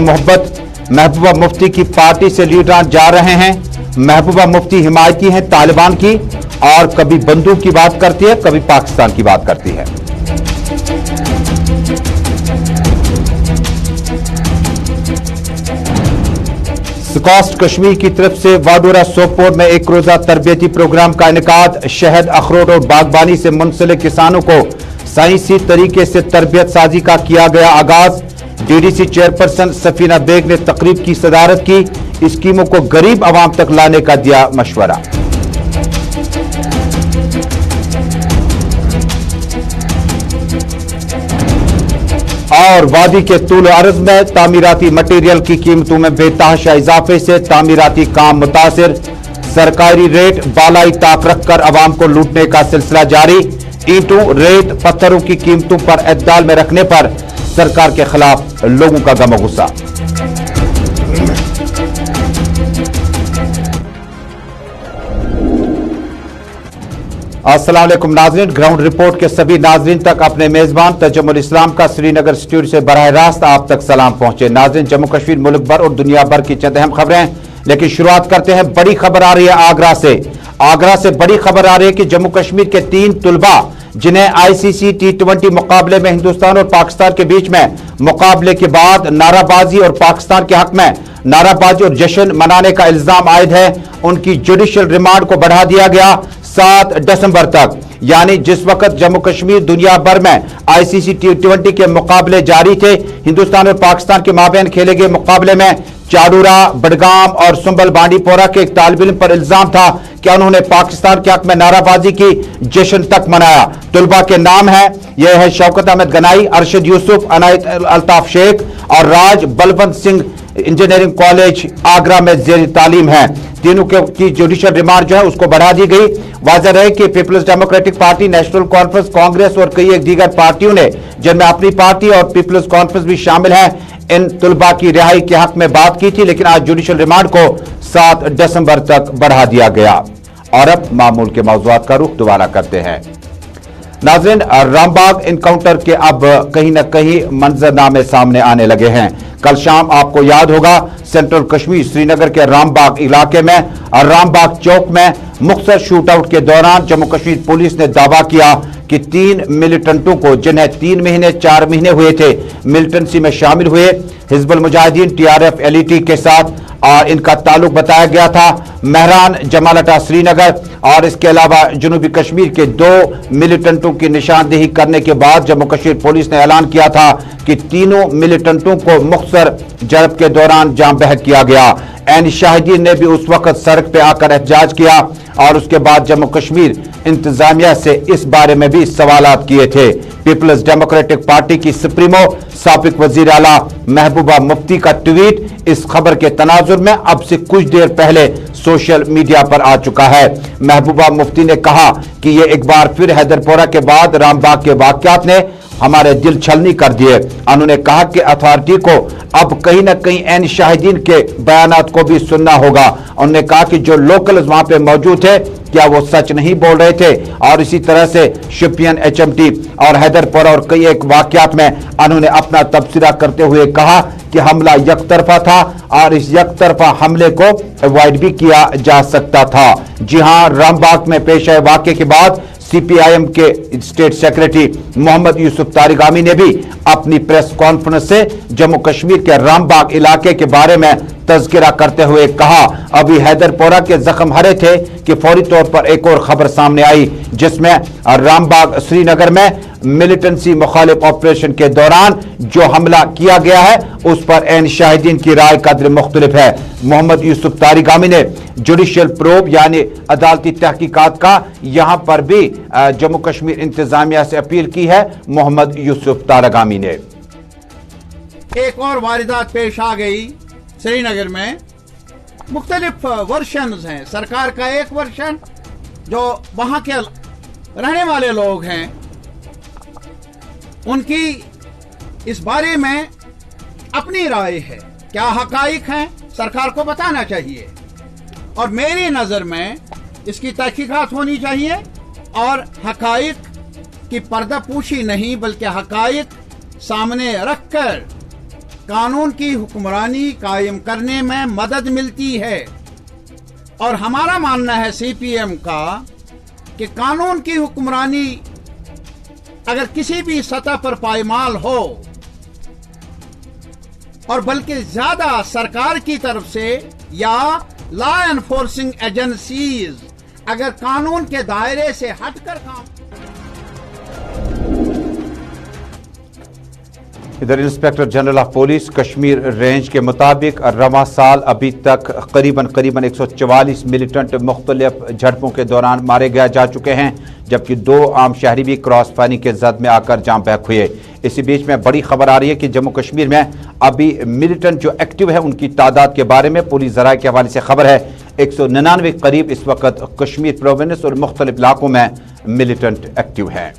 मोहब्बत। महबूबा मुफ्ती की पार्टी से लीडरान जा रहे हैं। महबूबा मुफ्ती हिमायती हैं तालिबान की और कभी बंदूक की बात करती है, कभी पाकिस्तान की बात करती है। स्कॉस्ट कश्मीर की तरफ से वाडोरा सोपोर में एक रोजा तरबियती प्रोग्राम का इनेकाद। शहद, अखरोट और बागबानी से मुंसलिक किसानों को साइंसी तरीके से तरबियत साजी का किया गया आगाज। डीडीसी चेयरपर्सन सफीना बेग ने तकरीब की सदारत की। स्कीमों को गरीब आवाम तक लाने का दिया मशवरा। और वादी के तूल अर्ज में तामीराती मटेरियल की कीमतों में बेतहाशा इजाफे से तामीराती काम मुतासिर। सरकारी रेट बालाई ताक रखकर आवाम को लूटने का सिलसिला जारी। ईंटों, रेत, पत्थरों की कीमतों पर एतदाल में रखने पर सरकार के खिलाफ लोगों का गम गुस्सा। अस्सलाम वालेकुम नाज़रीन, ग्राउंड रिपोर्ट के सभी नाज़रीन तक अपने मेजबान तजम्मुल इस्लाम का श्रीनगर स्टूडियो से बराह रास्त आप तक सलाम पहुंचे। नाज़रीन, जम्मू कश्मीर, मुल्क भर और दुनिया भर की चंद अहम खबरें, लेकिन शुरुआत करते हैं। बड़ी खबर आ रही है आगरा से। आगरा से बड़ी खबर आ रही है कि जम्मू कश्मीर के 3 तुलबा जिन्हें आईसीसी T20 मुकाबले में हिंदुस्तान और पाकिस्तान के बीच में मुकाबले के बाद नाराबाजी और पाकिस्तान के हक में नाराबाजी और जश्न मनाने का इल्जाम आयद है, उनकी जुडिशियल रिमांड को बढ़ा दिया गया 7 दिसंबर तक। यानी जिस वक्त जम्मू कश्मीर दुनिया भर में आईसीसी T20 के मुकाबले जारी थे, हिंदुस्तान और पाकिस्तान के माबैन खेले गए मुकाबले में चाडूरा, बडगाम और सुंबल बांडीपोरा के एक तालिब इल्म पर इल्जाम था कि उन्होंने पाकिस्तान के हक में नाराबाजी की, जश्न तक मनाया। तुलबा के नाम है, यह है शौकत अहमद गनाई, अरशद यूसुफ, अनायत अल्ताफ शेख और राज बलवंत सिंह। इंजीनियरिंग कॉलेज आगरा में जेर तालीम है। तीनों की जुडिशियल रिमांड जो है उसको बढ़ा दी गई। वाज़ेह रहे कि Peoples Democratic Party, National Conference, Congress और कई एक दीगर पार्टियों ने, जिनमें अपनी पार्टी और पीपल्स कॉन्फ्रेंस भी शामिल है, इन तुलबा की रिहाई के हक में बात की थी, लेकिन आज जुडिशियल रिमांड को 7 दिसंबर तक बढ़ा दिया गया। और अब मामूल के मौज़ूआत का रुख दोबारा करते हैं। नाज़रीन, रामबाग इनकाउंटर के अब कहीं न कहीं मंजरनामे सामने आने लगे हैं। कल शाम आपको याद होगा, सेंट्रल कश्मीर श्रीनगर के रामबाग इलाके में और रामबाग चौक में मुख्तसर शूट आउट के दौरान जम्मू कश्मीर पुलिस ने दावा किया कि 3 मिलिटेंटों को, जिन्हें 3 महीने 4 महीने हुए थे मिलिटेंसी में शामिल हुए, हिजबुल मुजाहिदीन TRF LET के साथ, और इनका ताल्लुक बताया गया था महरान जमालटा श्रीनगर। और इसके अलावा जनूबी कश्मीर के 2 मिलिटेंटों की निशानदेही करने के बाद जम्मू कश्मीर पुलिस ने ऐलान किया था कि तीनों मिलिटेंटों को मुख्तसर जरब के दौरान जाम बहक किया गया। एन शाहिदीन ने भी उस वक्त सड़क पे आकर एहतजाज किया और उसके बाद जम्मू कश्मीर इंतजामिया से इस बारे में भी सवालात किए थे। पीपल्स डेमोक्रेटिक पार्टी की सुप्रीमो साबिक वजीर आला महबूबा मुफ्ती का ट्वीट इस खबर के तनाजुर में अब से कुछ देर पहले सोशल मीडिया पर आ चुका है। महबूबा मुफ्ती ने कहा कि ये एक बार फिर हैदरपोरा के बाद रामबाग के वाकयात ने हमारे दिल छलनी कर दिए। उन्होंने कहा कि अथॉरिटी को अब कहीं ना कहीं एन शाहिदीन के बयानात को भी सुनना होगा। उन्होंने कहा कि जो लोकल वहां पे मौजूद थे, क्या वो सच नहीं बोल रहे थे? और इसी तरह से शोपियान HMT और हैदरपोरा और कई एक वाकयात में उन्होंने अपना तबसरा करते हुए कहा कि हमला यकतरफा था और इस यकतरफा हमले को अवॉइड भी किया जा सकता था। जी हां, रामबाग में पेश आए वाकये के बाद CPIM के स्टेट सेक्रेटरी मोहम्मद यूसुफ तारिगामी ने भी अपनी प्रेस कॉन्फ्रेंस से जम्मू कश्मीर के रामबाग इलाके के बारे में तज़किरा करते हुए कहा, अभी हैदरपोरा के जख्म हरे थे कि फौरी तौर पर एक और खबर सामने आई जिसमें रामबाग श्रीनगर में मिलिटेंसी मुखालिफ ऑपरेशन के दौरान जो हमला किया गया है उस पर एन शाहिदीन की राय कदर मुख्तलिफ है। मोहम्मद यूसुफ तारिगामी ने जुडिशियल प्रोब यानी अदालती तहकीकात का यहां पर भी जम्मू कश्मीर इंतजामिया से अपील की है। मोहम्मद यूसुफ तारिगामी ने एक और वारदात पेश आ गई श्रीनगर में। मुख्तलिफ वर्शंस हैं। सरकार का एक वर्शन, जो वहां के रहने वाले लोग हैं उनकी इस बारे में अपनी राय है। क्या हकाइक हैं, सरकार को बताना चाहिए और मेरी नजर में इसकी तहकीकात होनी चाहिए और हकाइक की पर्दापूशी नहीं बल्कि हकाइक सामने रखकर कानून की हुक्मरानी कायम करने में मदद मिलती है। और हमारा मानना है सीपीएम का कि कानून की हुक्मरानी अगर किसी भी सतह पर पायमाल हो और बल्कि ज्यादा सरकार की तरफ से या लॉ एनफोर्सिंग एजेंसीज अगर कानून के दायरे से हटकर काम। इधर inspector general of police Kashmir range के मुताबिक रवा साल अभी तक करीबन 144 मिलिटेंट मुख्तलिफ झड़पों के दौरान मारे गए जा चुके हैं, जबकि 2 आम शहरी भी क्रॉस फायरिंग के जद में आकर जाम बहक हुए। इसी बीच में बड़ी खबर आ रही है कि जम्मू कश्मीर में अभी मिलिटेंट जो एक्टिव है उनकी तादाद के बारे में पुलिस जराये के हवाले से खबर है 199 करीब इस वक्त कश्मीर प्रोविंस और मुख्तलिफ इलाकों में मिलिटेंट एक्टिव है।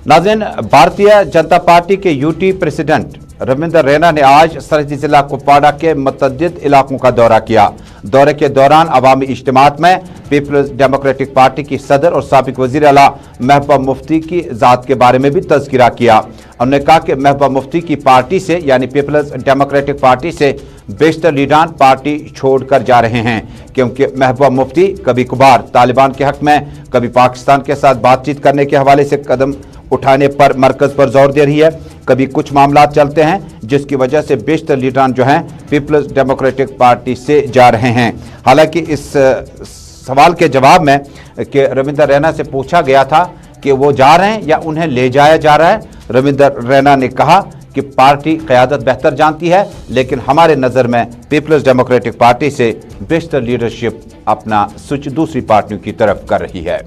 नाज़रीन, भारतीय जनता पार्टी के यूटी प्रेसिडेंट रविंद्र रैना ने आज सरहदी जिला कुपवाड़ा के मुतअद्दिद इलाकों का दौरा किया। दौरे के दौरान अवामी इज्तिमात में पीपल्स डेमोक्रेटिक पार्टी की सदर और साबिक वज़ीर आला महबूबा मुफ्ती की ज़ात के बारे में भी तज़किरा किया। उन्होंने कहा कि महबूबा मुफ्ती की पार्टी से यानी पीपल्स डेमोक्रेटिक पार्टी से बेशतर लीडरान पार्टी छोड़कर जा रहे हैं, क्योंकि महबूबा मुफ्ती कभी कभार तालिबान के हक में, कभी पाकिस्तान के साथ बातचीत करने के हवाले से कदम उठाने पर मरकज पर जोर दे रही है। कभी कुछ मामला चलते हैं जिसकी वजह से बेशतर लीडरान जो हैं पीपल्स डेमोक्रेटिक पार्टी से जा रहे हैं। हालांकि इस सवाल के जवाब में कि रविंद्र रैना से पूछा गया था कि वो जा रहे हैं या उन्हें ले जाया जा रहा है, रविंद्र रैना ने कहा कि पार्टी क़यादत बेहतर जानती है, लेकिन हमारे नज़र में पीपल्स डेमोक्रेटिक पार्टी से बेशतर लीडरशिप अपना स्विच दूसरी पार्टियों की तरफ कर रही है।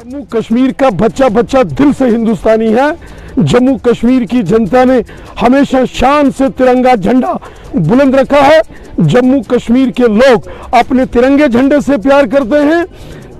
जम्मू कश्मीर का बच्चा बच्चा दिल से हिंदुस्तानी है। जम्मू कश्मीर की जनता ने हमेशा शान से तिरंगा झंडा बुलंद रखा है। जम्मू कश्मीर के लोग अपने तिरंगे झंडे से प्यार करते हैं।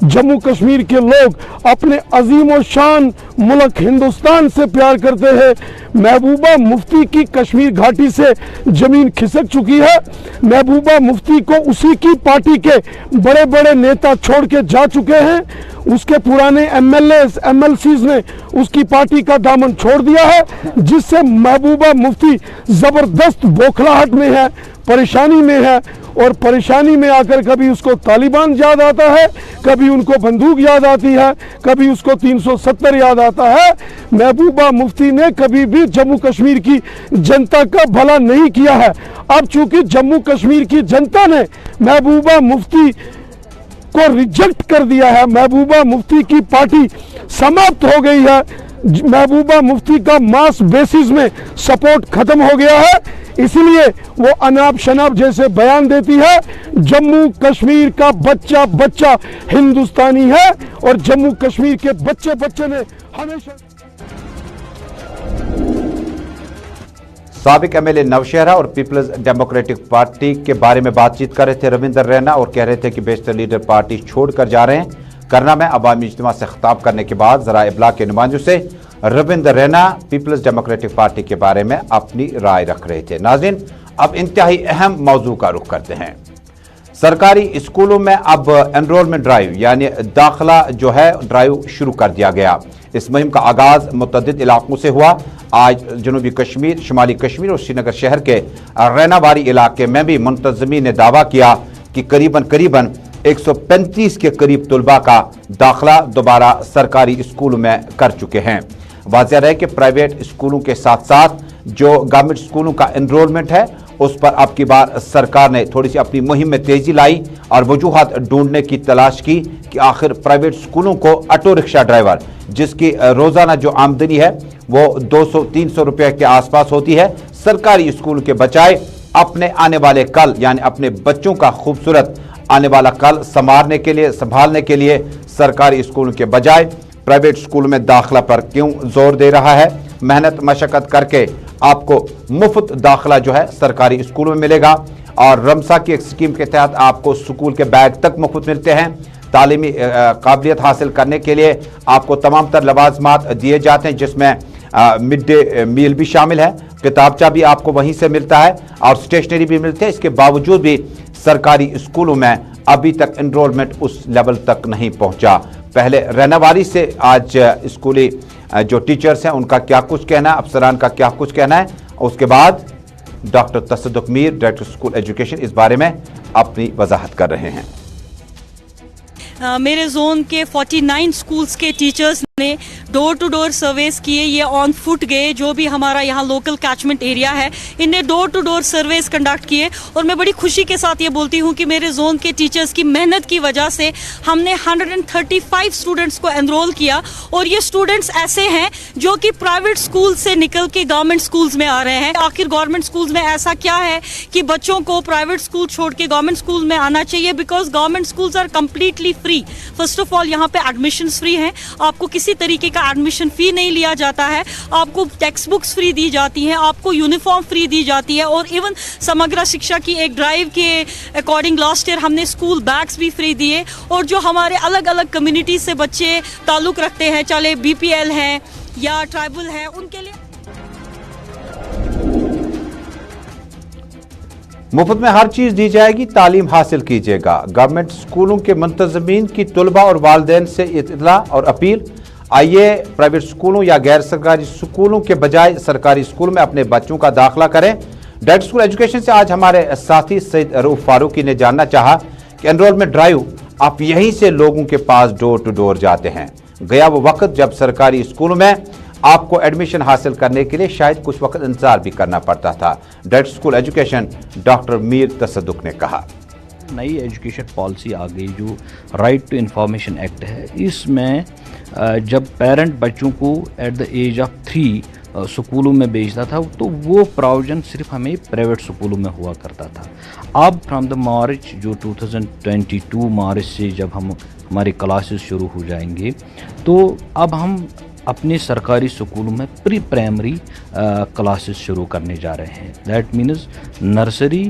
जम्मू कश्मीर के लोग अपने अजीम और शान मुल्क हिंदुस्तान से प्यार करते हैं। महबूबा मुफ्ती की कश्मीर घाटी से जमीन खिसक चुकी है। महबूबा मुफ्ती को उसी की पार्टी के बड़े बड़े नेता छोड़ के जा चुके हैं। उसके पुराने एमएलएस एमएलसीज ने उसकी पार्टी का दामन छोड़ दिया है, जिससे महबूबा मुफ्ती जबरदस्त बौखलाहट में है, परेशानी में है। और परेशानी में आकर कभी उसको तालिबान याद आता है, कभी उनको बंदूक याद आती है, कभी उसको 370 याद आता है। महबूबा मुफ्ती ने कभी भी जम्मू कश्मीर की जनता का भला नहीं किया है। अब चूंकि जम्मू कश्मीर की जनता ने महबूबा मुफ्ती को रिजेक्ट कर दिया है, महबूबा मुफ्ती की पार्टी समाप्त हो गई है, महबूबा मुफ्ती का मास बेसिस में सपोर्ट खत्म हो गया है, इसलिए वो अनाप शनाप जैसे बयान देती है। जम्मू कश्मीर का बच्चा बच्चा हिंदुस्तानी है और जम्मू कश्मीर के बच्चे बच्चे ने हमेशा। साबिक एमएलए नौशहरा और पीपल्स डेमोक्रेटिक पार्टी के बारे में बातचीत कर रहे थे रविंद्र रैना और कह रहे थे कि बेशतर लीडर पार्टी छोड़कर जा रहे हैं। करना में अवामी इज्तिमा से खिताब करने के बाद ज़राए इब्लाग के नुमाइंदों से Ravindra Raina Peoples Democratic Party के बारे में अपनी राय रख रहे थे। नाज़रीन, अब इंतहाई अहम मौजू का रुख करते हैं। सरकारी स्कूलों में अब एनरोलमेंट ड्राइव यानी दाखिला जो है ड्राइव शुरू कर दिया गया। इस मुहिम का आगाज मुतअद्दिद इलाकों से हुआ। आज जनूबी कश्मीर, शुमाली कश्मीर और श्रीनगर शहर के रैनावारी इलाके में भी मुंतज़मीन ने दावा किया कि करीबन 135 के करीब तलबा का दाखिला दोबारा सरकारी स्कूलों में कर चुके हैं। वाज़ेह है कि प्राइवेट स्कूलों के साथ साथ जो गवर्नमेंट स्कूलों का एनरोलमेंट है उस पर अब की बार सरकार ने थोड़ी सी अपनी मुहिम में तेजी लाई और वजूहात ढूंढने की तलाश की कि आखिर प्राइवेट स्कूलों को ऑटो रिक्शा ड्राइवर जिसकी रोजाना जो आमदनी है वो 200-300 रुपये के आसपास होती है, सरकारी स्कूल के बजाय अपने आने वाले कल यानी अपने बच्चों का खूबसूरत आने वाला कल संवारने के लिए, संभालने के लिए सरकारी स्कूलों के बजाय प्राइवेट स्कूल में दाखिला पर क्यों जोर दे रहा है। मेहनत मशक्कत करके आपको मुफ्त दाखिला जो है सरकारी स्कूल में मिलेगा और रमसा की एक स्कीम के तहत आपको स्कूल के बैग तक मुफ्त मिलते हैं। तालीमी काबिलियत हासिल करने के लिए आपको तमाम तर लवाजमात दिए जाते हैं, जिसमें मिड डे मील भी शामिल है, किताबचा भी आपको वहीं से मिलता है और स्टेशनरी भी मिलते हैं। इसके बावजूद भी सरकारी स्कूलों में अभी तक एनरोलमेंट उस लेवल तक नहीं पहुंचा। पहले रैनावारी से आज स्कूली जो टीचर्स हैं उनका क्या कुछ कहना है, अफसरान का क्या कुछ कहना है, اس کے بعد ڈاکٹر تصدق میر ڈائریکٹر اسکول ایجوکیشن اس بارے میں اپنی وضاحت کر رہے ہیں۔ میرے زون کے 49 سکولز کے ٹیچرز نے ڈور ٹو ڈور سرویز کیے، یہ آن فٹ گئے، جو بھی ہمارا یہاں لوکل کیچمنٹ ایریا ہے ان نے ڈور ٹو ڈور سرویز کنڈکٹ کیے، اور میں بڑی خوشی کے ساتھ یہ بولتی ہوں کہ میرے زون کے ٹیچرز کی محنت کی وجہ سے ہم نے 135 اسٹوڈنٹس کو انرول کیا، اور یہ اسٹوڈنٹس ایسے ہیں جو کہ پرائیویٹ اسکول سے نکل کے گورنمنٹ اسکولز میں آ رہے ہیں۔ آخر گورنمنٹ اسکولز میں ایسا کیا ہے کہ بچوں کو پرائیویٹ اسکول چھوڑ کے گورنمنٹ اسکول میں آنا چاہیے؟ Because government schools are completely free. First of all یہاں پہ ایڈمیشنز فری ہیں، آپ کو کسی طریقے کا ایڈمیشن فی نہیں لیا جاتا ہے، آپ کو ٹیکسٹ بکس فری دی جاتی ہیں، آپ کو یونیفارم فری دی جاتی ہے، اور ایون سمگرا شکشا کی ایک ڈرائیو کے اکارڈنگ لاسٹ ایئر ہم نے اسکول بیگس بھی فری دیے۔ اور جو ہمارے الگ الگ کمیونٹی سے بچے تعلق رکھتے ہیں، چاہے BPL ہیں یا ٹرائبل ہیں، ان کے لیے مفت میں ہر چیز دی جائے گی، تعلیم حاصل کیجیے گا۔ گورنمنٹ اسکولوں کے منتظمین کی طلباء اور والدین سے اطلاع اور اپیل، آئیے پرائیویٹ اسکولوں یا غیر سرکاری اسکولوں کے بجائے سرکاری اسکول میں اپنے بچوں کا داخلہ کریں۔ ڈائریکٹ اسکول ایجوکیشن سے آج ہمارے ساتھی سید رؤوف فاروقی نے جاننا چاہا کہ انرولمنٹ ڈرائیو آپ یہیں سے لوگوں کے پاس ڈور ٹو ڈور جاتے ہیں۔ گیا وہ وقت جب سرکاری اسکولوں میں آپ کو ایڈمیشن حاصل کرنے کے لیے شاید کچھ وقت انتظار بھی کرنا پڑتا تھا۔ ڈائریکٹ اسکول ایجوکیشن ڈاکٹر میر تصدق نے کہا، نئی ایجوکیشن پالیسی آ گئی جو رائٹ ٹو انفارمیشن ایکٹ ہے، اس میں جب پیرنٹ بچوں کو ایٹ دا ایج آف 3 سکولوں میں بھیجتا تھا تو وہ پراویژن صرف ہمیں پرائیویٹ سکولوں میں ہوا کرتا تھا۔ اب فرام دا مارچ جو 2022 مارچ سے جب ہماری کلاسز شروع ہو جائیں گے تو اب ہم اپنے سرکاری سکولوں میں پری پرائمری کلاسز شروع کرنے جا رہے ہیں۔ That means nursery,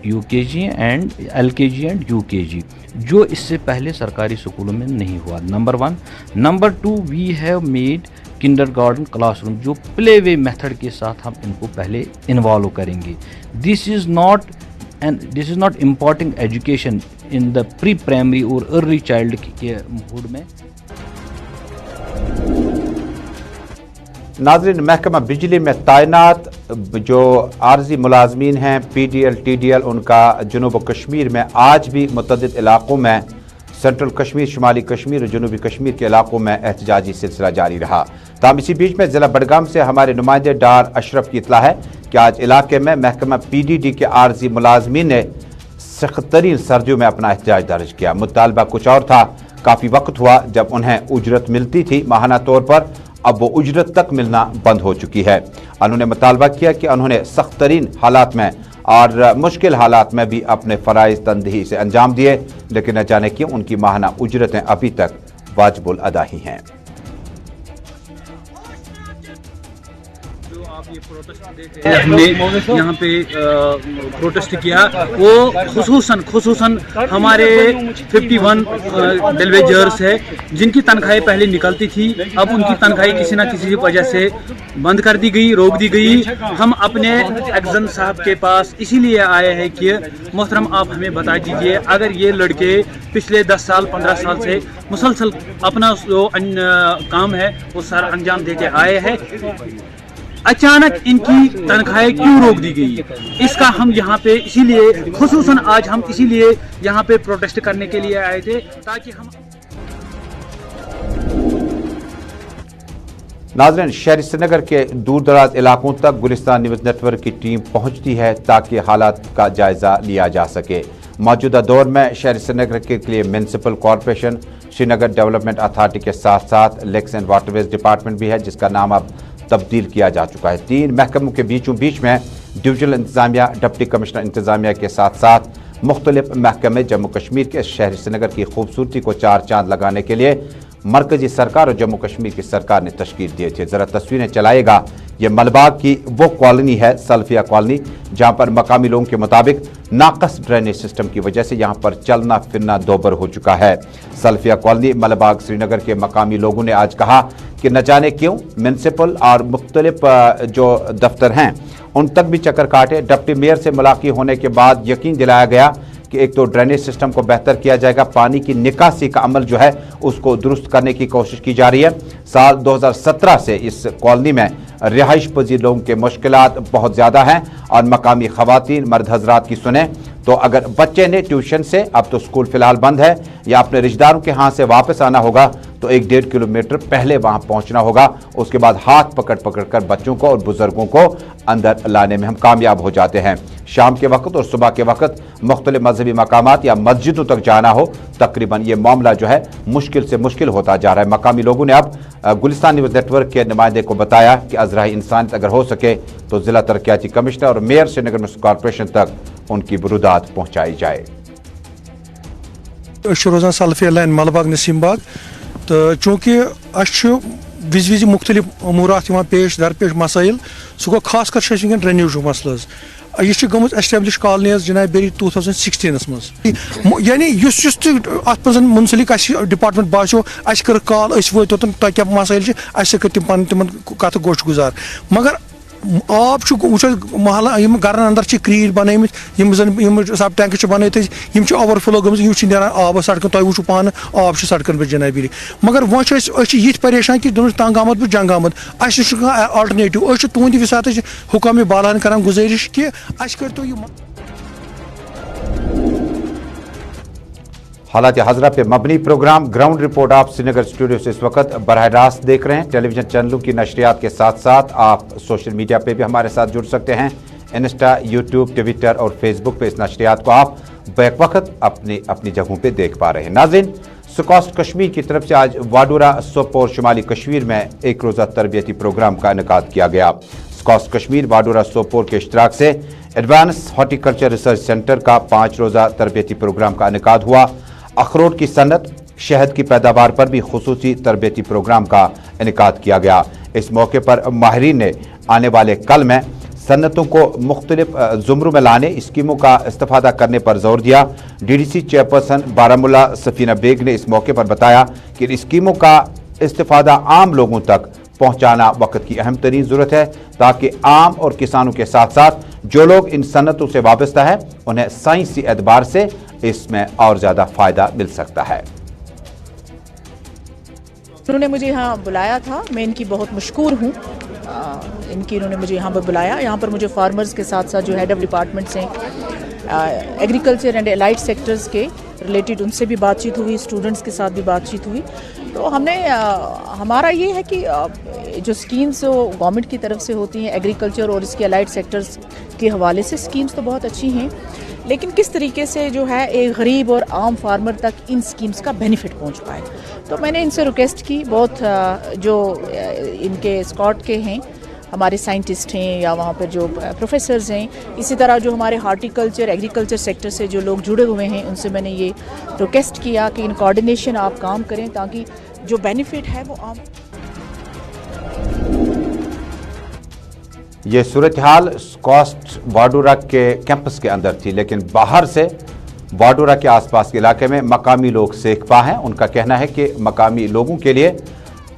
UKG and LKG and UKG، جو اس سے پہلے سرکاری سکولوں میں نہیں ہوا، number 1۔ Number 2، we have made kindergarten classroom, جو پلے وے میتھڈ کے ساتھ ہم ان کو پہلے انوالو کریں گے۔ This is not imparting education in the pre primary اور ارلی چائلڈ کے موڈ میں۔ ناظرین، محکمہ بجلی میں تعینات جو عارضی ملازمین ہیں PDL TDL، ان کا جنوب و کشمیر میں آج بھی متعدد علاقوں میں سینٹرل کشمیر، شمالی کشمیر اور جنوبی کشمیر کے علاقوں میں احتجاجی سلسلہ جاری رہا۔ تاہم اسی بیچ میں ضلع بڈگام سے ہمارے نمائندے ڈار اشرف کی اطلاع ہے کہ آج علاقے میں محکمہ PDD کے عارضی ملازمین نے سخت ترین سردیوں میں اپنا احتجاج درج کیا۔ مطالبہ کچھ اور تھا، کافی وقت ہوا جب انہیں اجرت ملتی تھی ماہانہ طور پر، اب وہ اجرت تک ملنا بند ہو چکی ہے۔ انہوں نے مطالبہ کیا کہ انہوں نے سخت ترین حالات میں اور مشکل حالات میں بھی اپنے فرائض تندہی سے انجام دیے، لیکن نہ جانے کیوں ان کی ماہانہ اجرتیں ابھی تک واجب الادا ہی ہیں۔ ہم نے یہاں پہ پروٹیسٹ کیا، وہ خصوصاً ہمارے 51 ڈیلیویجرز ہے جن کی تنخواہیں پہلے نکلتی تھی، اب ان کی تنخواہیں کسی نہ کسی وجہ سے بند کر دی گئی، روک دی گئی۔ ہم اپنے ایگزن صاحب کے پاس اسی لیے آئے ہیں کہ محترم آپ ہمیں بتا دیجئے، اگر یہ لڑکے پچھلے 10 سال 15 سال سے مسلسل اپنا جو کام ہے وہ سر انجام دے کے آئے ہیں، اچانک ان کی تنخواہیں کیوں روک دی گئی؟ اس کا ہم یہاں پہ اسی لیے خصوصاً آج ہم اسی لیے یہاں پہ پروٹیسٹ کرنے کے لیے آئے تھے تاکہ ہم۔ ناظرین، شہر سری نگر کے دور دراز علاقوں تک گلستان نیوز نیٹ ورک کی ٹیم پہنچتی ہے تاکہ حالات کا جائزہ لیا جا سکے۔ موجودہ دور میں شہر سری نگر کے لیے municipal corporation, Srinagar development authority کے ساتھ ساتھ lakes and waterways department بھی ہے، جس کا نام اب تبدیل کیا جا چکا ہے۔ 3 محکموں کے بیچوں بیچ میں ڈویژنل انتظامیہ، ڈپٹی کمشنر انتظامیہ کے ساتھ ساتھ مختلف محکمے جموں کشمیر کے شہر سری نگر کی خوبصورتی کو 4 چاند لگانے کے لیے مرکزی سرکار اور جموں کشمیر کی سرکار نے تشکیل دیے تھے۔ ذرا تصویریں چلائے گا۔ یہ ملباگ کی وہ کالونی ہے، سلفیہ کالونی، جہاں پر مقامی لوگوں کے مطابق ناقص ڈرینیج سسٹم کی وجہ سے یہاں پر چلنا پھرنا دوبر ہو چکا ہے۔ سلفیہ کالونی ملباگ سری نگر کے مقامی لوگوں نے آج کہا کہ نہ جانے کیوں میونسپل اور مختلف جو دفتر ہیں ان تک بھی چکر کاٹے۔ ڈپٹی میئر سے ملاقات ہونے کے بعد یقین دلایا گیا کہ ایک تو ڈرینیج سسٹم کو بہتر کیا جائے گا، پانی کی نکاسی کا عمل جو ہے اس کو درست کرنے کی کوشش کی جا رہی ہے۔ سال 2017 سے اس کالونی میں रिहाइश पजीर लोगों के मुश्किलात बहुत ज़्यादा हैं और मकामी ख़वातीन मर्द हजरात की सुने तो अगर बच्चे ने ट्यूशन से, अब तो स्कूल फ़िलहाल बंद है, या अपने रिश्तेदारों के यहाँ से वापस आना होगा तो 1-1.5 किलोमीटर पहले वहाँ पहुँचना होगा। उसके बाद हाथ पकड़ पकड़ कर बच्चों को और बुजुर्गों को अंदर लाने में हम कामयाब हो जाते हैं। शाम के वक्त और सुबह के वक्त मुख्तलिफ मजहबी मकामात या मस्जिदों तक जाना हो, तकरीबन ये मामला जो है मुश्किल से मुश्किल होता जा रहा है। मकामी लोगों ने अब गुलिस्तान न्यूज़ नेटवर्क के नुमाइंदे को बताया कि अज़राए इंसानियत अगर हो सके तो ज़िला तरक्याती कमिश्नर और मेयर श्रीनगर म्युनिसिपल कॉर्पोरेशन तक उनकी बुरुदात पहुँचाई जाए। रोजान सल्फी लाइन मलबाग नसीम बाग तो चूँकि विज विज मुख्तलिफ अमूरात पेश दरपेश मसाइल सह गो खास कर वनकन ड्रेनेज मसल यह गम एस्टेब्लिश कॉलोनीज जनाब बेरी 2016 मज यानी अत मुंसलिक डिपार्टमेंट बासो अस कर कॉल वो तह क्या मसाइल तम तिमन कथ गोश गुजार मगर आब महल गरन अंदर क्रीर बन सब टैंक बन ओवरफ्लो गम आब सड़क तुम वो पान आब सड़कन पे जनाबी मगर वो ये परेशान कि तंग आमद बह जंग आमद अल्टरनेटिव तुंद विसात हुकाम बालान कर गुजारिश कि करो हालात हजरा पे मबनी प्रोग्राम ग्राउंड रिपोर्ट आप श्रीनगर स्टूडियो से इस वक्त बराह रास्त देख रहे हैं। टेलीविजन चैनलों की नशरियात के साथ साथ आप सोशल मीडिया पे भी हमारे साथ जुड़ सकते हैं। इंस्टा, यूट्यूब, ट्विटर और फेसबुक पे इस नशरियात को आप बैक वक्त अपनी जगहों पे देख पा रहे हैं। नाज़रीन, स्कॉस्ट कश्मीर की तरफ से आज वाडूरा, सोपोर, शुमाली कश्मीर में एक रोज़ा तरबियती प्रोग्राम का इनेकाद किया गया। स्कॉस्ट कश्मीर वाडूरा सोपोर के इश्तराक से एडवांस हॉर्टिकल्चर रिसर्च सेंटर का 5 रोज़ा तरबियती प्रोग्राम का इनेकाद हुआ। अखरोट की सनत, शहद की पैदावार पर भी खुसूसी तरबियती प्रोग्राम का इनेकाद किया गया। इस मौके पर माहिरीन ने आने वाले कल में सनतों को मुख्तलिफ ज़ुमरों में लाने, स्कीमों का इस्तेफादा करने पर जोर दिया। DDC चेयरपर्सन बारामुल्ला सफीना बेग ने इस मौके पर बताया कि स्कीमों का इस्तेफादा आम लोगों तक पहुँचाना वक्त की अहम तरीन ज़रूरत है ताकि आम और किसानों के साथ साथ जो लोग इन सनतों से वाबस्ता है उन्हें साइंसी एतबार से इसमें और ज़्यादा फ़ायदा मिल सकता है। उन्होंने मुझे यहाँ बुलाया था, मैं इनकी बहुत मशकूर हूँ। इन्होंने मुझे यहाँ पर बुलाया। यहाँ पर मुझे फार्मर्स के साथ साथ जो हेड ऑफ डिपार्टमेंट्स हैं, एग्रीकल्चर एंड एलाइड सेक्टर्स के रिलेटेड, उनसे भी बातचीत हुई, स्टूडेंट्स के साथ भी बातचीत हुई। तो हमने हमारा ये है कि जो स्कीम्स गवर्नमेंट की तरफ से होती हैं एग्रीकल्चर और इसके एलाइड सेक्टर्स के हवाले से, स्कीम्स तो बहुत अच्छी हैं, लेकिन किस तरीके से जो है एक गरीब और आम फार्मर तक इन स्कीम्स का बेनिफिट पहुंच पाए। तो मैंने इनसे रिक्वेस्ट की, बहुत जो इनके स्कॉट के हैं, हमारे साइंटिस्ट हैं या वहाँ पर जो प्रोफेसर्स हैं, इसी तरह जो हमारे हार्टिकल्चर एग्रीकल्चर सेक्टर से जो लोग जुड़े हुए हैं, उनसे मैंने ये रिक्वेस्ट किया कि इन कोऑर्डिनेशन आप काम करें ताकि जो बेनिफिट है वो आम। ये सूरत हाल स्कॉस्ट वाडूरा के कैंपस के अंदर थी, लेकिन बाहर से वाडूरा के आसपास के इलाके में मकामी लोग सेकपा हैं। उनका कहना है कि मकामी लोगों के लिए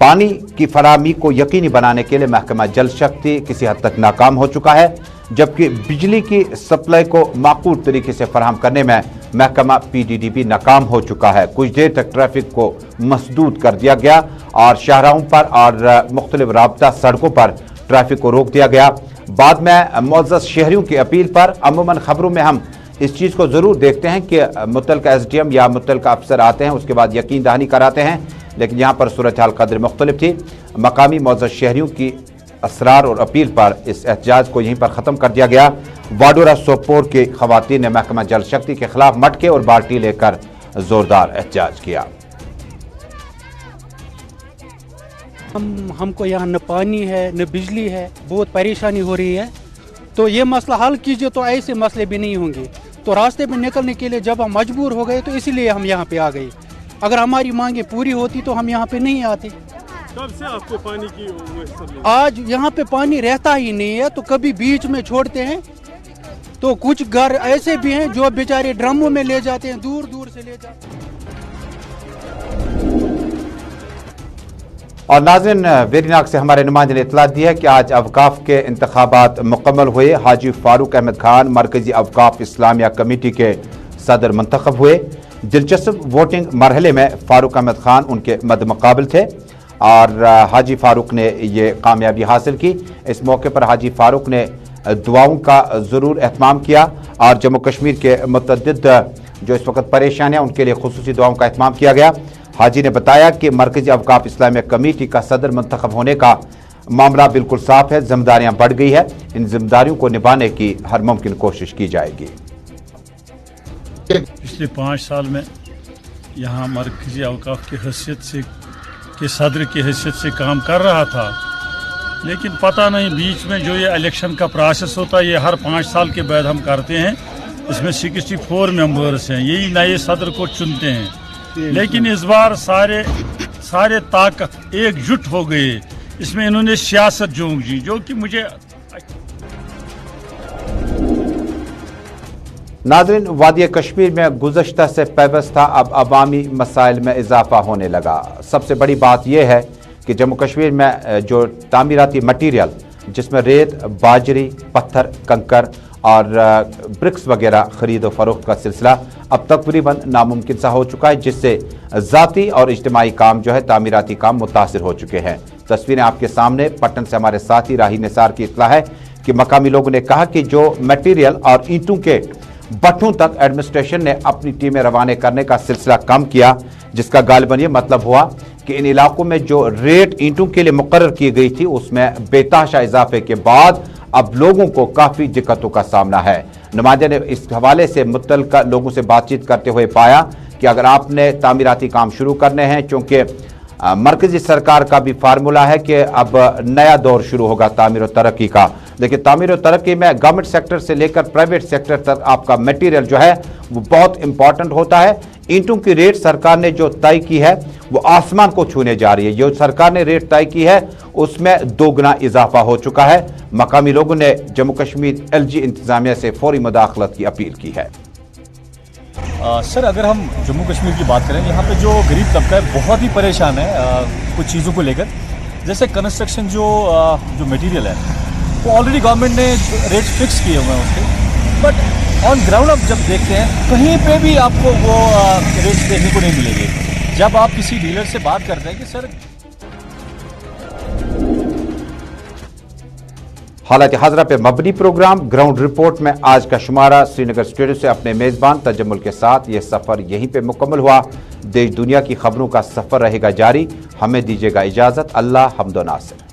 पानी की फराहमी को यकीनी बनाने के लिए महकमा जल शक्ति किसी हद तक नाकाम हो चुका है, जबकि बिजली की सप्लाई को माकूल तरीके से फराहम करने में महकमा PDD भी नाकाम हो चुका है। कुछ देर तक ट्रैफिक को मसदूद कर दिया गया और शाहराहों पर और मुख्तलिफ राबता सड़कों पर ट्रैफिक को रोक दिया गया। बाद में मुअज़्ज़ज़ शहरियों की अपील पर अमूमन खबरों में हम इस चीज़ को ज़रूर देखते हैं कि मुतल्लिका SDM या मुतल्लिका अफसर आते हैं, उसके बाद यकीन दहानी कराते हैं, लेकिन यहाँ पर सूरत हाल कदर मुख्तलिफ थी। मकामी मुअज़्ज़ज़ शहरियों की असरार और अपील पर इस एहतजाज को यहीं पर ख़त्म कर दिया गया। वाडूरा सोपोर की ख़वातीन ने महकमा जल शक्ति के खिलाफ मटके और बाल्टी लेकर ज़ोरदार एहतजाज किया। हमको यहाँ न पानी है न बिजली है, बहुत परेशानी हो रही है। तो ये मसला हल कीजिए तो ऐसे मसले भी नहीं होंगे। तो रास्ते में निकलने के लिए जब हम मजबूर हो गए तो इसीलिए हम यहाँ पे आ गए। अगर हमारी मांगे पूरी होती तो हम यहाँ पे नहीं आते। कब से आपको पानी की आज यहाँ पे पानी रहता ही नहीं है, तो कभी बीच में छोड़ते हैं। तो कुछ घर ऐसे भी हैं जो बेचारे ड्रमों में ले जाते हैं, दूर दूर से ले जाते हैं। और नाज़रीन, वेरीनाग से हमारे नुमाइंदे ने इतला दी है कि आज अवकाफ के इंतखाबात मुकम्मल हुए। हाजी फारूक अहमद खान मरकजी अवकाफ इस्लामिया कमेटी के सदर मंतखब हुए। दिलचस्प वोटिंग मरहले में फारूक अहमद खान उनके मद्देमुकाबिल थे। اور حاجی فاروق نے یہ کامیابی حاصل کی۔ اس موقع پر حاجی فاروق نے دعاؤں کا ضرور اہتمام کیا اور جموں کشمیر کے متعدد جو اس وقت پریشان ہیں ان کے لیے خصوصی دعاؤں کا اہتمام کیا گیا۔ حاجی نے بتایا کہ مرکزی اوقاف اسلامیہ کمیٹی کا صدر منتخب ہونے کا معاملہ بالکل صاف ہے، ذمہ داریاں بڑھ گئی ہے، ان ذمہ داریوں کو نبھانے کی ہر ممکن کوشش کی جائے گی۔ پچھلے 5 سال میں یہاں مرکزی اوقاف کی حیثیت سے کے صدر کی حیثیت سے کام کر رہا تھا، لیکن پتہ نہیں بیچ میں جو یہ الیکشن کا پروسیس ہوتا ہے یہ ہر 5 سال کے بعد ہم کرتے ہیں، اس میں 64 ممبرس ہیں، یہی نئے صدر کو چنتے ہیں، لیکن اس بار سارے طاقت ایک جٹ ہو گئے، اس میں انہوں نے سیاست جونگ جی، جو کہ مجھے ناظرین، وادی کشمیر میں گزشتہ سے پیوستہ اب عوامی مسائل میں اضافہ ہونے لگا۔ سب سے بڑی بات یہ ہے کہ جموں کشمیر میں جو تعمیراتی مٹیریل جس میں ریت، باجری، پتھر، کنکر اور برکس وغیرہ خرید و فروخت کا سلسلہ اب تقریباً ناممکن سا ہو چکا ہے، جس سے ذاتی اور اجتماعی کام جو ہے تعمیراتی کام متاثر ہو چکے ہیں۔ تصویریں آپ کے سامنے، پٹن سے ہمارے ساتھی راہی نثار کی اطلاع ہے کہ مقامی لوگوں نے کہا کہ جو میٹیریل اور اینٹوں کے بٹھوں تک ایڈمنسٹریشن نے اپنی ٹیمیں روانہ کرنے کا سلسلہ کم کیا، جس کا غالباً یہ مطلب ہوا کہ ان علاقوں میں جو ریٹ اینٹوں کے لیے مقرر کی گئی تھی اس میں بے تحاشا اضافے کے بعد اب لوگوں کو کافی دقتوں کا سامنا ہے۔ نمائندے نے اس حوالے سے متعلقہ لوگوں سے بات چیت کرتے ہوئے پایا کہ اگر آپ نے تعمیراتی کام شروع کرنے ہیں، چونکہ مرکزی سرکار کا بھی فارمولا ہے کہ اب نیا دور شروع ہوگا تعمیر و ترقی کا، لیکن تعمیر و ترقی میں گورنمنٹ سیکٹر سے لے کر پرائیویٹ سیکٹر تک آپ کا میٹیریل جو ہے وہ بہت امپورٹنٹ ہوتا ہے۔ اینٹوں کی ریٹ سرکار نے جو طے کی ہے وہ آسمان کو چھونے جا رہی ہے، جو سرکار نے ریٹ طے کی ہے اس میں 2 گنا اضافہ ہو چکا ہے۔ مقامی لوگوں نے جموں کشمیر LG انتظامیہ سے فوری مداخلت کی اپیل کی ہے۔ سر، اگر ہم جموں کشمیر کی بات کریں، یہاں پہ جو غریب طبقہ ہے بہت ہی پریشان ہے کچھ چیزوں کو لے کر، جیسے کنسٹرکشن جو میٹیریل ہے وہ آلریڈی گورنمنٹ نے ریٹ فکس کیے ہوئے ہیں اس کے، بٹ آن گراؤنڈ اب جب دیکھتے ہیں کہیں پہ بھی آپ کو وہ ریٹ دیکھنے کو نہیں ملے گی۔ جب آپ کسی ڈیلر سے بات کرتے ہیں کہ سر حالات حاضرہ پہ مبنی پروگرام گراؤنڈ رپورٹ میں آج کا شمارہ سری نگر اسٹوڈیو سے اپنے میزبان تجمل کے ساتھ یہ سفر یہیں پہ مکمل ہوا۔ دیش دنیا کی خبروں کا سفر رہے گا جاری، ہمیں دیجیے گا اجازت۔ اللہ حمد و ناصر۔